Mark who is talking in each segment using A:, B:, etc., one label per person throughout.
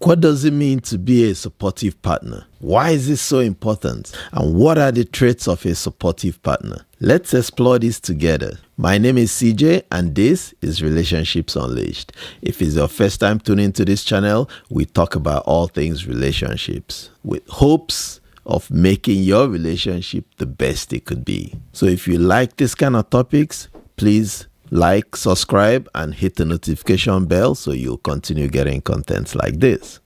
A: What does it mean to be a supportive partner? Why is this so important? And what are the traits of a supportive partner? Let's explore this together. My name is CJ and this is Relationships Unleashed. If it's your first time tuning into this channel, we talk about all things relationships with hopes of making your relationship the best it could be. So if you like this kind of topics, please like, subscribe, and hit the notification bell so you'll continue getting content like this.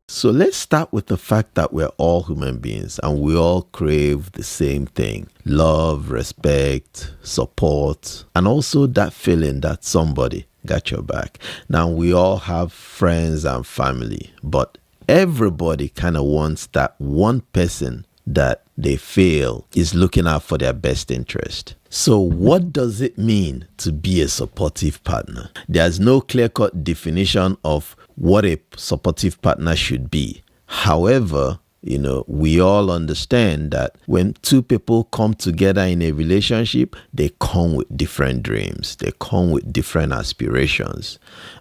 A: So let's start with the fact that we're all human beings and we all crave the same thing: love, respect, support, and also that feeling that somebody got your back. Now, we all have friends and family, but everybody kind of wants that one person that they feel is looking out for their best interest. So what does it mean to be a supportive partner? There's no clear-cut definition of what a supportive partner should be. However, we all understand that when two people come together in a relationship, they come with different dreams. They come with different aspirations.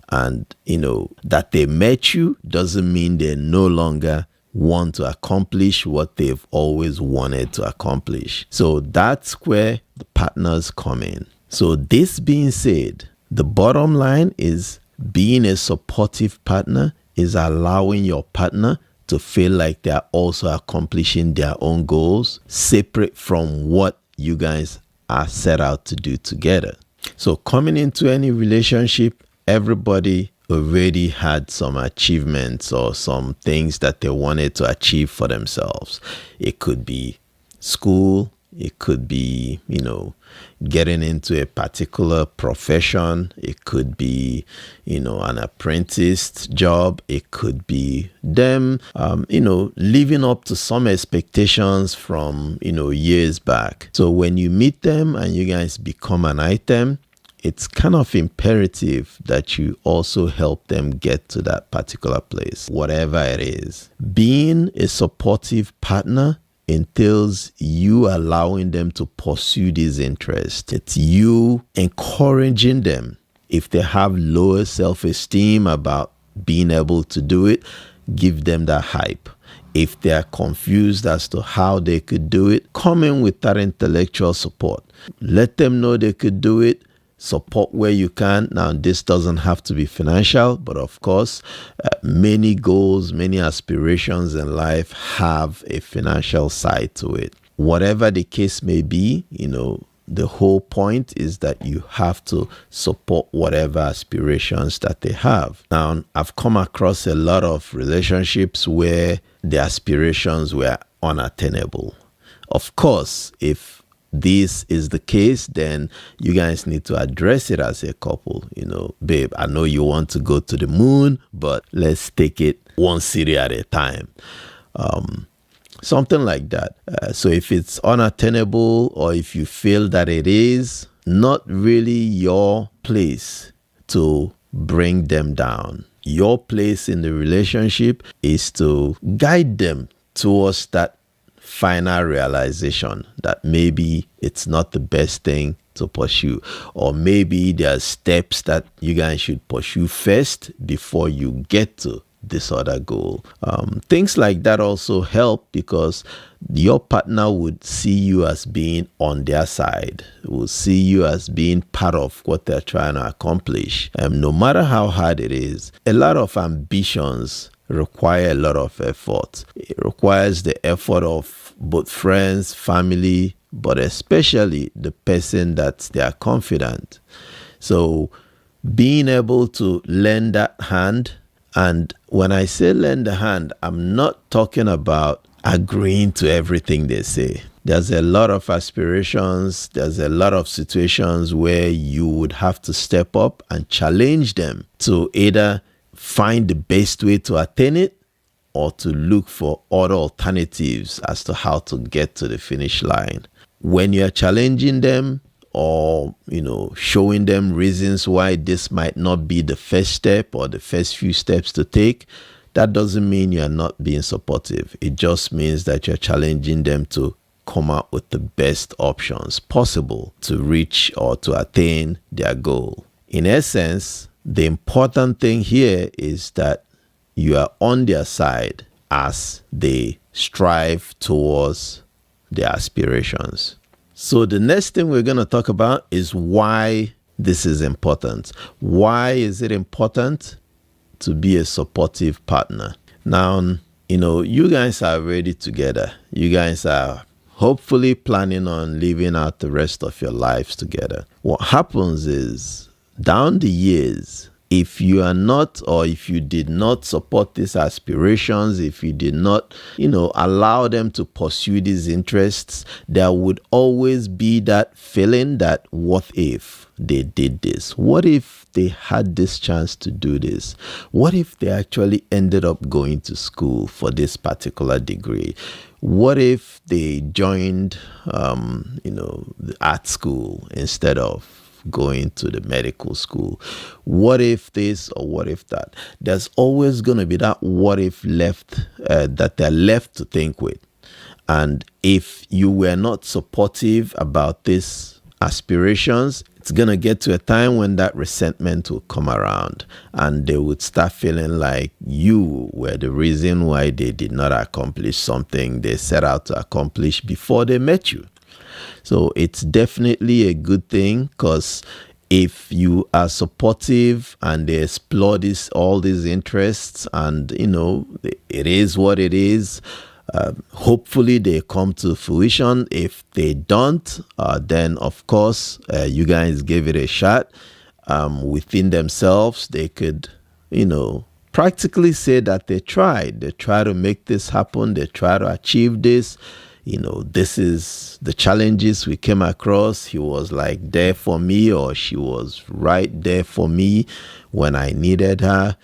A: And, that they met you doesn't mean they no longer want to accomplish what they've always wanted to accomplish. So that's where the partners come in. So this being said, the bottom line is being a supportive partner is allowing your partner to feel like they're also accomplishing their own goals, separate from what you guys are set out to do together. So coming into any relationship, everybody already had some achievements or some things that they wanted to achieve for themselves. It could be school. It could be, getting into a particular profession. It could be, an apprentice job. It could be them, living up to some expectations from, years back. So when you meet them and you guys become an item, it's kind of imperative that you also help them get to that particular place, whatever it is. Being a supportive partner entails you allowing them to pursue these interests. It's you encouraging them. If they have lower self-esteem about being able to do it, give them that hype. If they are confused as to how they could do it, come in with that intellectual support. Let them know they could do it. Support where you can. Now, this doesn't have to be financial, but of course, many goals, many aspirations in life have a financial side to it. Whatever the case may be, the whole point is that you have to support whatever aspirations that they have. Now, I've come across a lot of relationships where the aspirations were unattainable. Of course, if this is the case, then you guys need to address it as a couple. Babe, I know you want to go to the moon, but let's take it one city at a time. Something like that. So if it's unattainable or if you feel that it is not really your place to bring them down, your place in the relationship is to guide them towards that final realization that maybe it's not the best thing to pursue, or maybe there are steps that you guys should pursue first before you get to this other goal. Things like that also help because your partner would see you as being on their side, will see you as being part of what they're trying to accomplish. No matter how hard it is, a lot of ambitions require a lot of effort. It requires the effort of both friends, family, but especially the person that they are confident. So being able to lend that hand, and when I say lend a hand, I'm not talking about agreeing to everything they say. There's a lot of aspirations. There's a lot of situations where you would have to step up and challenge them to either find the best way to attain it or to look for other alternatives as to how to get to the finish line. When you're challenging them or, showing them reasons why this might not be the first step or the first few steps to take, that doesn't mean you're not being supportive. It just means that you're challenging them to come up with the best options possible to reach or to attain their goal. In essence, the important thing here is that you are on their side as they strive towards their aspirations. So the next thing we're going to talk about is why this is important. Why is it important to be a supportive partner? Now, you guys are already together. You guys are hopefully planning on living out the rest of your lives together. What happens is, down the years, if you are not, or if you did not support these aspirations, if you did not, allow them to pursue these interests, there would always be that feeling that, what if they did this? What if they had this chance to do this? What if they actually ended up going to school for this particular degree? What if they joined, the art school instead of going to the medical school? What if this or what if that? There's always going to be that what if left that they're left to think with. And if you were not supportive about these aspirations, it's going to get to a time when that resentment will come around and they would start feeling like you were the reason why they did not accomplish something they set out to accomplish before they met you. So it's definitely a good thing, because if you are supportive and they explore all these interests and, it is what it is, hopefully they come to fruition. If they don't, then of course, you guys give it a shot. Within themselves, they could, practically say that they tried. They try to make this happen. They try to achieve this. This is the challenges we came across. He was like there for me, or she was right there for me when I needed her.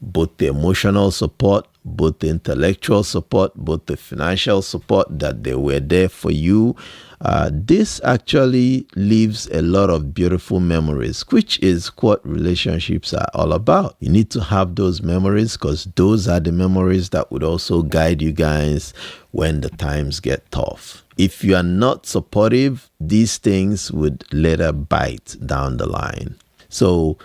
A: Both the emotional support, both the intellectual support, both the financial support, that they were there for you. This actually leaves a lot of beautiful memories, which is what relationships are all about. You need to have those memories, because those are the memories that would also guide you guys when the times get tough. If you are not supportive, these things would later bite down the line. So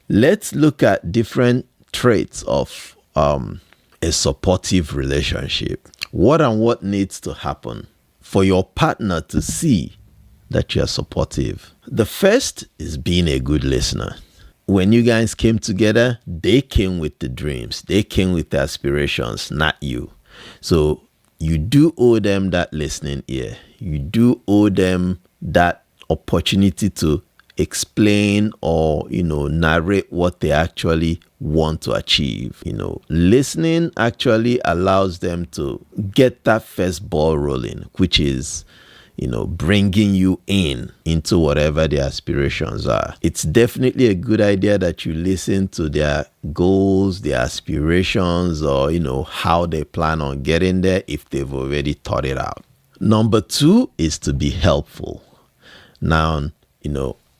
A: let's look at different traits of a supportive relationship. What needs to happen for your partner to see that you're supportive? The first is being a good listener. When you guys came together, they came with the dreams. They came with the aspirations, not you. So you do owe them that listening ear. You do owe them that opportunity to explain or, narrate what they actually want to achieve. Listening actually allows them to get that first ball rolling, which is, bringing you into whatever their aspirations are. It's definitely a good idea that you listen to their goals, their aspirations, or, how they plan on getting there if they've already thought it out. Number 2 is to be helpful. Now,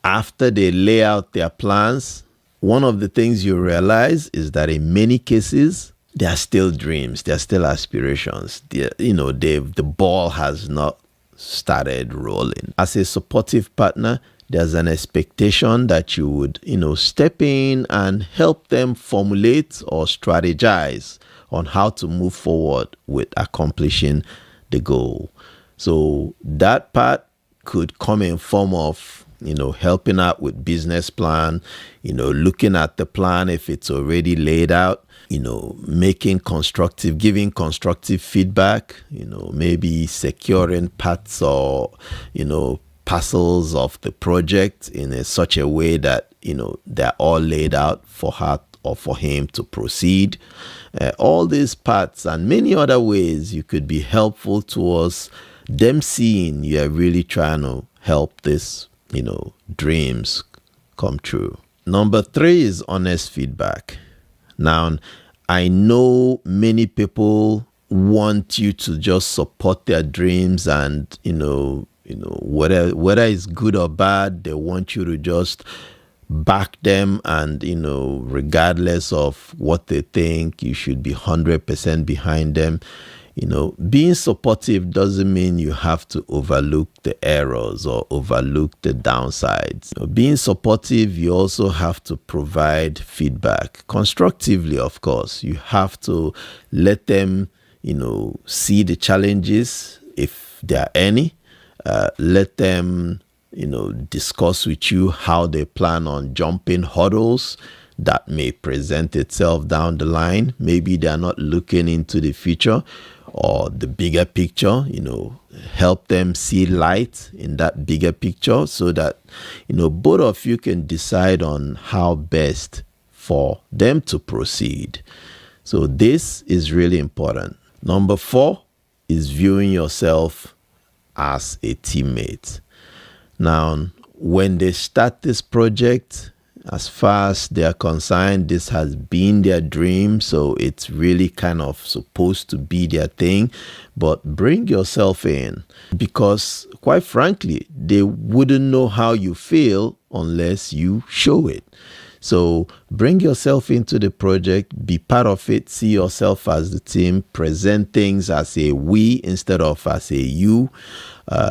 A: after they lay out their plans, one of the things you realize is that in many cases, they are still dreams, they are still aspirations. The ball has not started rolling. As a supportive partner, there's an expectation that you would, step in and help them formulate or strategize on how to move forward with accomplishing the goal. So that part could come in form of, helping out with business plan, looking at the plan if it's already laid out, giving constructive feedback, maybe securing parts or, parcels of the project in such a way that, they're all laid out for her or for him to proceed. All these parts and many other ways you could be helpful towards them seeing you're really trying to help this, dreams come true. Number 3 is honest feedback. Now, I know many people want you to just support their dreams, and whether it's good or bad, they want you to just back them, and regardless of what they think, you should be 100% behind them. Being supportive doesn't mean you have to overlook the errors or overlook the downsides. Being supportive, you also have to provide feedback constructively. Of course, you have to let them see the challenges, if there are any. Let them discuss with you how they plan on jumping hurdles that may present itself down the line. Maybe they're not looking into the future or the bigger picture. Help them see light in that bigger picture, so that both of you can decide on how best for them to proceed. So this is really important. Number 4 is viewing yourself as a teammate. Now, when they start this project, as far as they are concerned, this has been their dream, so it's really kind of supposed to be their thing. But bring yourself in, because quite frankly, they wouldn't know how you feel unless you show it. So bring yourself into the project, be part of it, see yourself as the team, present things as a we instead of as a you.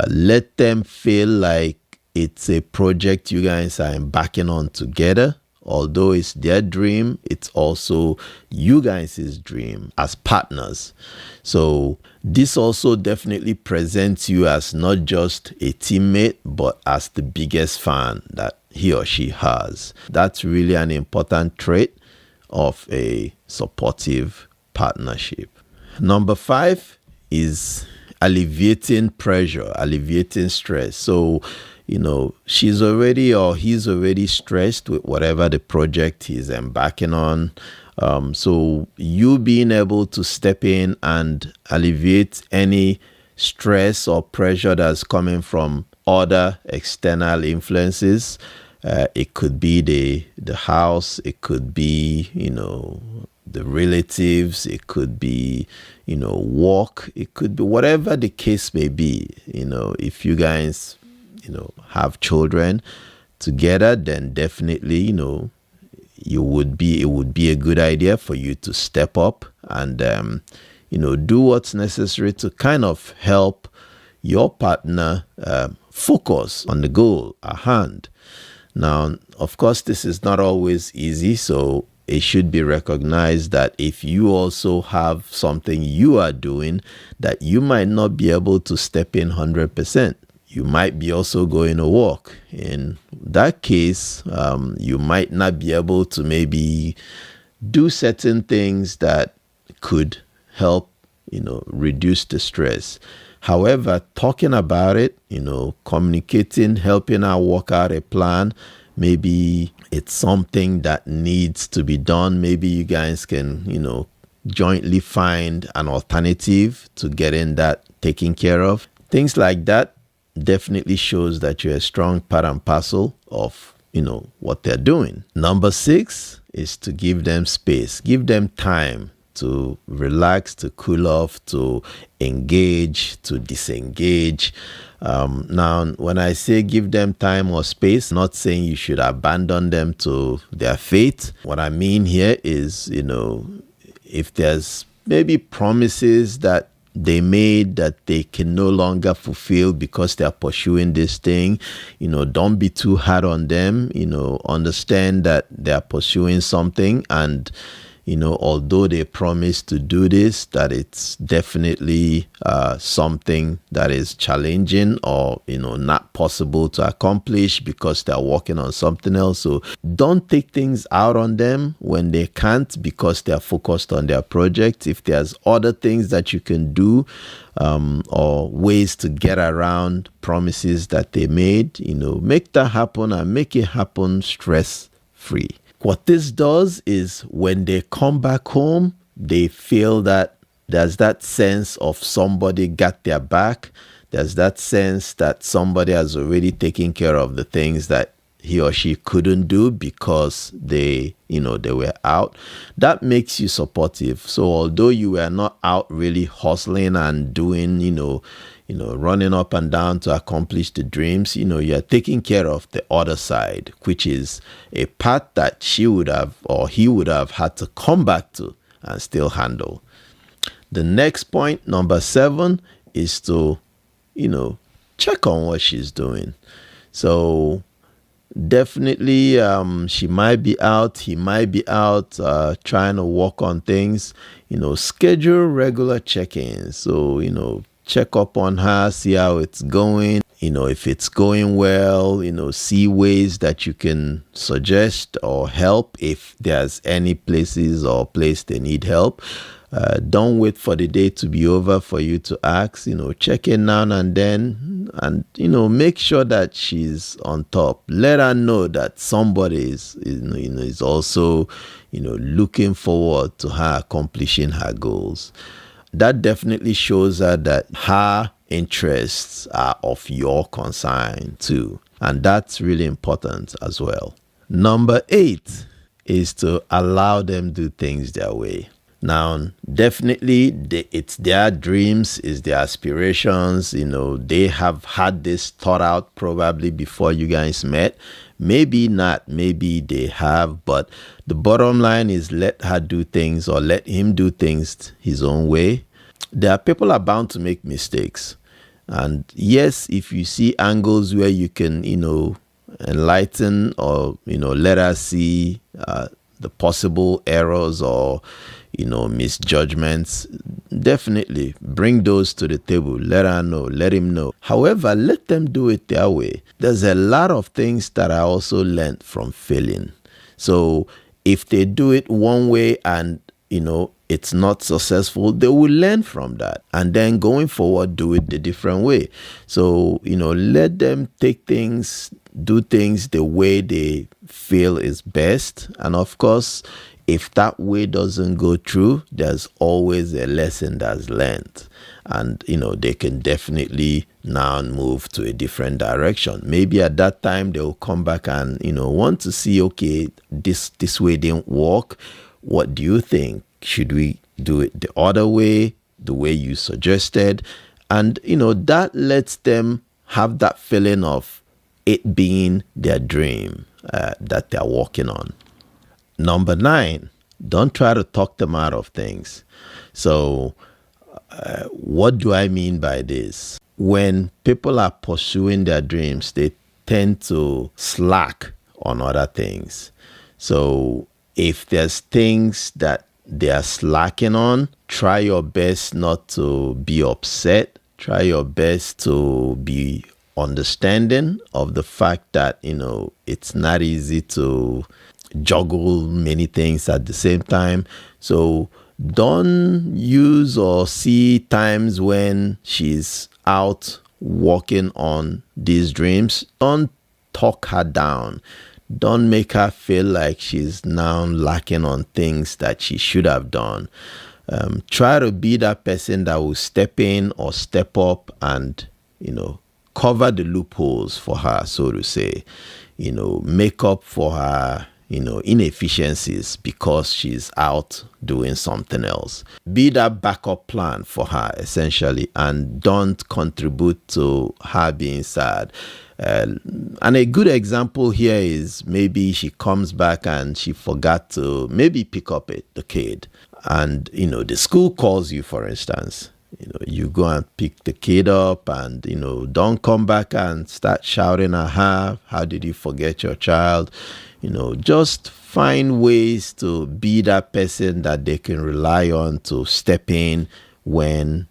A: Let them feel like it's a project you guys are embarking on together. Although it's their dream, it's also you guys' dream as partners. So this also definitely presents you as not just a teammate, but as the biggest fan that he or she has. That's really an important trait of a supportive partnership. Number 5 is alleviating pressure, alleviating stress. So she's already or he's already stressed with whatever the project he's embarking on. So you being able to step in and alleviate any stress or pressure that's coming from other external influences. It could be the house, it could be, the relatives, it could be, work, it could be whatever the case may be. If you guys have children together, then definitely it would be a good idea for you to step up and do what's necessary to kind of help your partner focus on the goal at hand. Now, of course, this is not always easy, so it should be recognized that if you also have something you are doing that you might not be able to step in 100%. You might be also going to work. In that case, you might not be able to maybe do certain things that could help, reduce the stress. However, talking about it, communicating, helping her work out a plan, maybe it's something that needs to be done. Maybe you guys can, jointly find an alternative to getting that taken care of. Things like that definitely shows that you're a strong part and parcel of, what they're doing. Number 6 is to give them space, give them time to relax, to cool off, to engage, to disengage. Now, when I say give them time or space, not saying you should abandon them to their fate. What I mean here is, if there's maybe promises that they made that they can no longer fulfill because they are pursuing this thing, don't be too hard on them. Understand that they are pursuing something, and although they promise to do this, that it's definitely something that is challenging or, not possible to accomplish because they're working on something else. So don't take things out on them when they can't because they're focused on their project. If there's other things that you can do or ways to get around promises that they made, make that happen and make it happen stress-free. What this does is when they come back home, they feel that there's that sense of somebody got their back. There's that sense that somebody has already taken care of the things that he or she couldn't do because they were out, that makes you supportive. So although you were not out really hustling and doing, running up and down to accomplish the dreams, you're taking care of the other side, which is a part that she would have or he would have had to come back to and still handle. The next point, number 7, is to, check on what she's doing. So definitely, she might be out, he might be out trying to work on things. Schedule regular check-ins. So, check up on her, see how it's going. If it's going well, see ways that you can suggest or help if there's any places or place they need help. Don't wait for the day to be over for you to ask. Check in now and then, and make sure that she's on top. Let her know that somebody is also looking forward to her accomplishing her goals. That definitely shows her that her interests are of your concern too, and that's really important as well. Number 8 is to allow them do things their way. Now, definitely, it's their dreams, it's their aspirations. They have had this thought out probably before you guys met. Maybe not, maybe they have, but the bottom line is let her do things or let him do things his own way. People are bound to make mistakes. And yes, if you see angles where you can, enlighten or, let her see the possible errors or misjudgments, definitely bring those to the table. Let her know, let him know. However, let them do it their way. There's a lot of things that I also learned from failing. So if they do it one way and it's not successful, they will learn from that and then going forward do it the different way. So let them take things, do things the way they feel is best. And of course, if that way doesn't go through, there's always a lesson that's learned. And, they can definitely now move to a different direction. Maybe at that time, they'll come back and, want to see, okay, this way didn't work. What do you think? Should we do it the other way, the way you suggested? And, that lets them have that feeling of it being their dream that they're working on. Number 9, don't try to talk them out of things. So what do I mean by this? When people are pursuing their dreams, they tend to slack on other things. So if there's things that they are slacking on, try your best not to be upset. Try your best to be understanding of the fact that, it's not easy to juggle many things at the same time. So don't use or see times when she's out working on these dreams. Don't talk her down. Don't make her feel like she's now lacking on things that she should have done. Try to be that person that will step in or step up and, cover the loopholes for her, so to say. Make up for her inefficiencies because she's out doing something else. Be that backup plan for her, essentially, and don't contribute to her being sad. And a good example here is maybe she comes back and she forgot to maybe pick up the kid. And, the school calls you, for instance. You go and pick the kid up and, don't come back and start shouting at her. How did you forget your child? Just find ways to be that person that they can rely on to step in when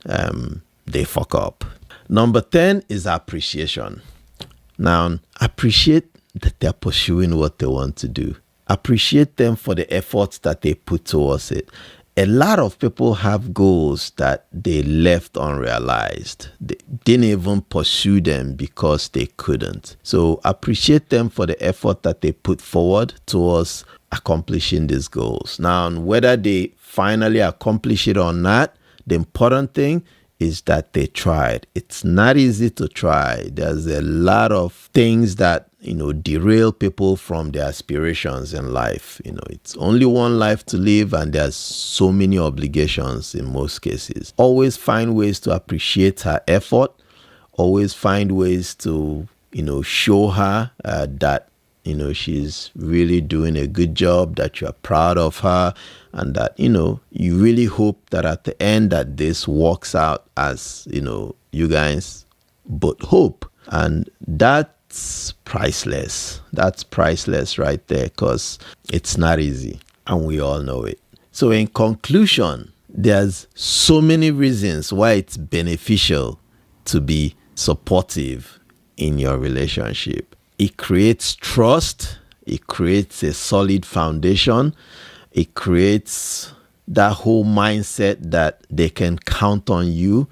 A: they fuck up. Number 10 is appreciation. Now, appreciate that they're pursuing what they want to do. Appreciate them for the efforts that they put towards it. A lot of people have goals that they left unrealized. They didn't even pursue them because they couldn't. So appreciate them for the effort that they put forward towards accomplishing these goals. Now, whether they finally accomplish it or not, the important thing is that they tried. It's not easy to try. There's a lot of things that derail people from their aspirations in life. It's only one life to live, and there's so many obligations in most cases. Always find ways to appreciate her effort. Always find ways to, show her that, she's really doing a good job, that you're proud of her, and that, you really hope that at the end that this works out as, you guys both hope. And that's priceless. That's priceless right there, because it's not easy, and we all know it. So in conclusion, there's so many reasons why it's beneficial to be supportive in your relationship. It creates trust. It creates a solid foundation. It creates that whole mindset that they can count on you,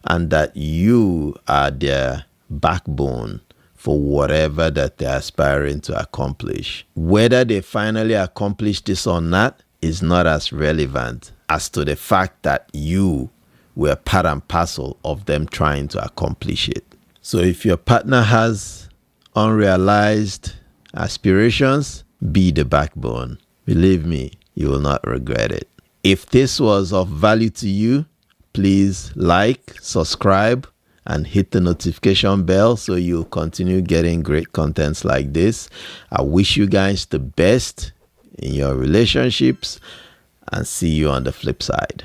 A: and that you are their backbone for whatever that they're aspiring to accomplish. Whether they finally accomplish this or not is not as relevant as to the fact that you were part and parcel of them trying to accomplish it. So if your partner has unrealized aspirations, be the backbone. Believe me, you will not regret it. If this was of value to you, please like, subscribe, and hit the notification bell so you'll continue getting great contents like this. I wish you guys the best in your relationships, and see you on the flip side.